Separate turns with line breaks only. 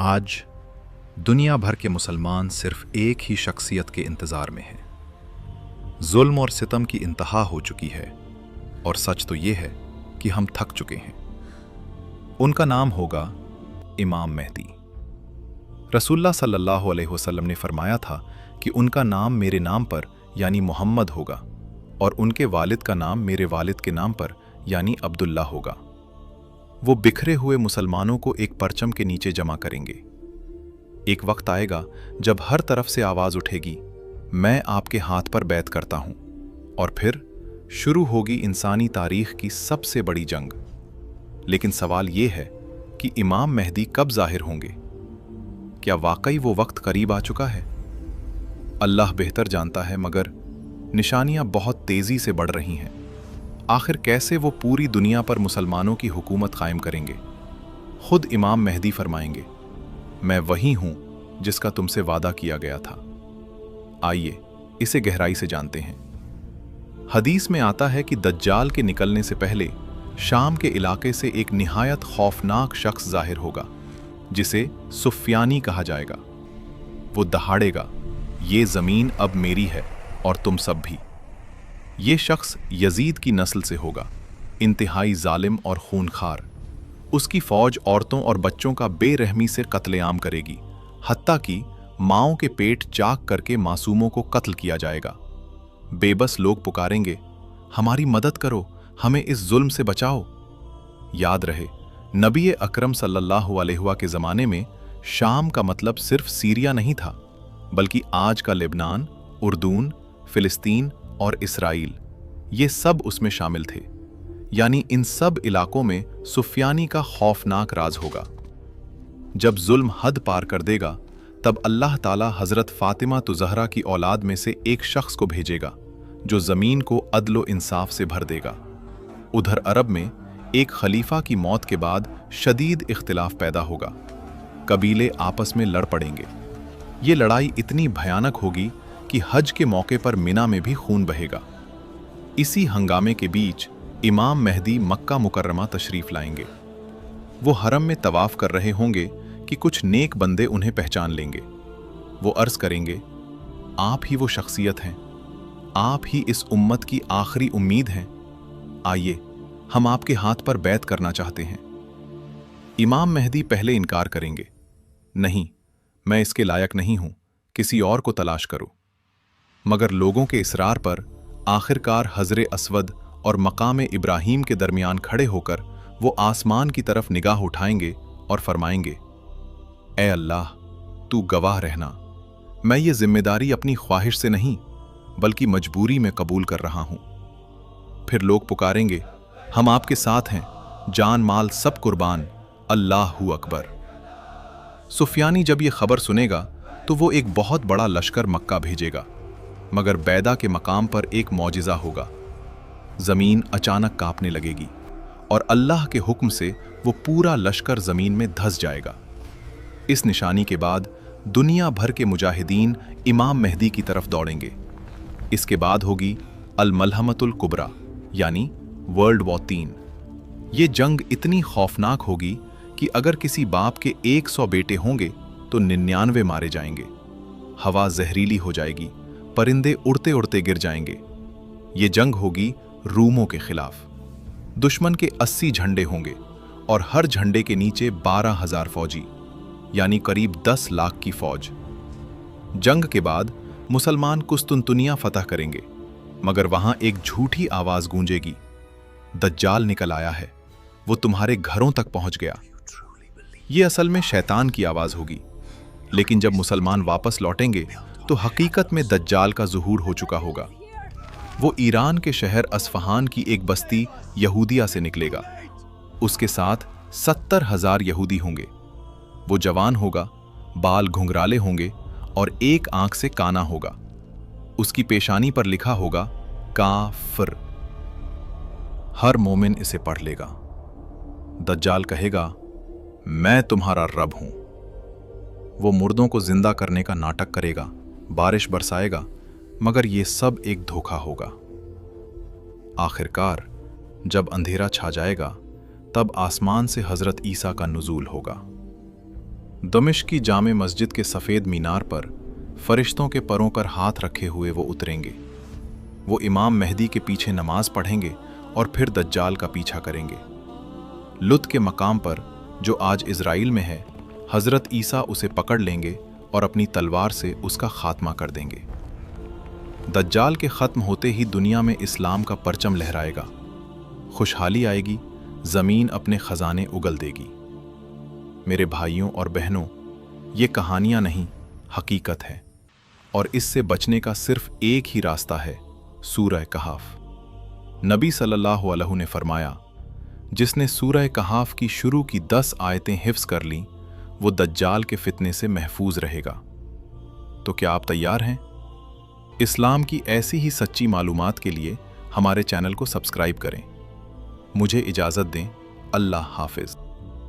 आज दुनिया भर के मुसलमान सिर्फ एक ही शख्सियत के इंतज़ार में हैं। जुल्म और सितम की इंतहा हो चुकी है और सच तो ये है कि हम थक चुके हैं। उनका नाम होगा इमाम मेहदी। रसूलुल्लाह सल्लल्लाहु अलैहि वसल्लम ने फरमाया था कि उनका नाम मेरे नाम पर यानी मोहम्मद होगा और उनके वालिद का नाम मेरे वालिद के नाम पर यानी अब्दुल्ला होगा। वो बिखरे हुए मुसलमानों को एक परचम के नीचे जमा करेंगे। एक वक्त आएगा जब हर तरफ से आवाज उठेगी, मैं आपके हाथ पर बैत करता हूं, और फिर शुरू होगी इंसानी तारीख की सबसे बड़ी जंग। लेकिन सवाल यह है कि इमाम मेहदी कब जाहिर होंगे? क्या वाकई वो वक्त करीब आ चुका है? अल्लाह बेहतर जानता है, मगर निशानियां बहुत तेजी से बढ़ रही हैं। आखिर कैसे वो पूरी दुनिया पर मुसलमानों की हुकूमत कायम करेंगे? खुद इमाम मेहदी फरमाएंगे, मैं वही हूं जिसका तुमसे वादा किया गया था। आइए इसे गहराई से जानते हैं। हदीस में आता है कि दज्जाल के निकलने से पहले शाम के इलाके से एक निहायत खौफनाक शख्स जाहिर होगा, जिसे सुफियानी कहा जाएगा। वो दहाड़ेगा, ये जमीन अब मेरी है और तुम सब भी। ये शख्स यजीद की नस्ल से होगा, इंतहाई जालिम और खूनखार। उसकी फौज औरतों और बच्चों का बेरहमी से कत्लेआम करेगी, हत्ता कि माओं के पेट चाक करके मासूमों को कत्ल किया जाएगा। बेबस लोग पुकारेंगे, हमारी मदद करो, हमें इस जुल्म से बचाओ। याद रहे, नबी अकरम सल्लल्लाहु अलैहि के ज़माने में शाम का मतलब सिर्फ सीरिया नहीं था, बल्कि आज का लेबनान, उर्दून, फिलिस्तीन और इसराइल, ये सब उसमें शामिल थे। यानी इन सब इलाकों में सुफियानी का खौफनाक राज होगा। जब जुल्म हद पार कर देगा, तब अल्लाह ताला हजरत फातिमा ज़हरा की औलाद में से एक शख्स को भेजेगा, जो जमीन को अदलो इंसाफ से भर देगा। उधर अरब में एक खलीफा की मौत के बाद शदीद इख्तिलाफ पैदा होगा। कबीले आपस में लड़ पड़ेंगे। ये लड़ाई इतनी भयानक होगी कि हज के मौके पर मिना में भी खून बहेगा। इसी हंगामे के बीच इमाम मेहदी मक्का मुकर्रमा तशरीफ लाएंगे। वो हरम में तवाफ कर रहे होंगे कि कुछ नेक बंदे उन्हें पहचान लेंगे। वो अर्ज करेंगे, आप ही वो शख्सियत हैं, आप ही इस उम्मत की आखिरी उम्मीद हैं। आइए, हम आपके हाथ पर बैत करना चाहते हैं। इमाम मेहदी पहले इनकार करेंगे, नहीं, मैं इसके लायक नहीं हूं, किसी और को तलाश करो। मगर लोगों के इसरार पर आखिरकार हजरे अस्वद और मकाम इब्राहीम के दरमियान खड़े होकर वो आसमान की तरफ निगाह उठाएंगे और फरमाएंगे, ए अल्लाह, तू गवाह रहना, मैं ये जिम्मेदारी अपनी ख्वाहिश से नहीं बल्कि मजबूरी में कबूल कर रहा हूं। फिर लोग पुकारेंगे, हम आपके साथ हैं, जान माल सब कुर्बान, अल्लाहू अकबर। सुफियानी जब ये खबर सुनेगा तो वो एक बहुत बड़ा लश्कर मक्का भेजेगा, मगर बैदा के मकाम पर एक मौजिज़ा होगा। जमीन अचानक कांपने लगेगी और अल्लाह के हुक्म से वो पूरा लश्कर जमीन में धंस जाएगा। इस निशानी के बाद दुनिया भर के मुजाहिदीन इमाम मेहदी की तरफ दौड़ेंगे। इसके बाद होगी अल-मलहमतुल कुबरा, यानी वर्ल्ड वॉर 3। ये जंग इतनी खौफनाक होगी कि अगर किसी बाप के 100 बेटे होंगे तो 99 मारे जाएंगे। हवा जहरीली हो जाएगी, परिंदे उड़ते उड़ते गिर जाएंगे। ये जंग होगी रूमों के खिलाफ। दुश्मन के 80 झंडे होंगे और हर झंडे के नीचे 12,000 फौजी, यानी करीब 10 लाख की फौज। जंग के बाद मुसलमान कुस्तुनतुनिया फतह करेंगे, मगर वहां एक झूठी आवाज गूंजेगी, दज्जाल निकल आया है, वो तुम्हारे घरों तक पहुंच गया। ये असल में शैतान की आवाज होगी। लेकिन जब मुसलमान वापस लौटेंगे तो हकीकत में दज्जाल का ज़ुहूर हो चुका होगा। वो ईरान के शहर अस्फहान की एक बस्ती यहूदिया से निकलेगा। उसके साथ 70,000 यहूदी होंगे। वो जवान होगा, बाल घुंघराले होंगे और एक आंख से काना होगा। उसकी पेशानी पर लिखा होगा काफिर। हर मोमिन इसे पढ़ लेगा। दज्जाल कहेगा, मैं तुम्हारा रब हूं। वो मुर्दों को जिंदा करने का नाटक करेगा, बारिश बरसाएगा, मगर ये सब एक धोखा होगा। आखिरकार जब अंधेरा छा जाएगा, तब आसमान से हजरत ईसा का नुज़ूल होगा। दमिश्क की जामे मस्जिद के सफ़ेद मीनार पर फरिश्तों के परों पर हाथ रखे हुए वो उतरेंगे। वो इमाम मेहदी के पीछे नमाज पढ़ेंगे और फिर दज्जाल का पीछा करेंगे। लुत के मकाम पर, जो आज इज़राइल में है, हज़रत ईसा उसे पकड़ लेंगे और अपनी तलवार से उसका खात्मा कर देंगे। दज्जाल के ख़त्म होते ही दुनिया में इस्लाम का परचम लहराएगा, खुशहाली आएगी, ज़मीन अपने ख़जाने उगल देगी। मेरे भाइयों और बहनों, ये कहानियाँ नहीं, हकीकत है, और इससे बचने का सिर्फ एक ही रास्ता है, सूरह कहफ। नबी सल्लल्लाहु अलैहि ने फरमाया, जिसने सूरह कहफ की शुरू की 10 आयतें हिफ्ज़ कर लीं, वो दज्जाल के फितने से महफूज रहेगा। तो क्या आप तैयार हैं? इस्लाम की ऐसी ही सच्ची मालूमात के लिए हमारे चैनल को सब्सक्राइब करें। मुझे इजाज़त दें। अल्लाह हाफ़िज़।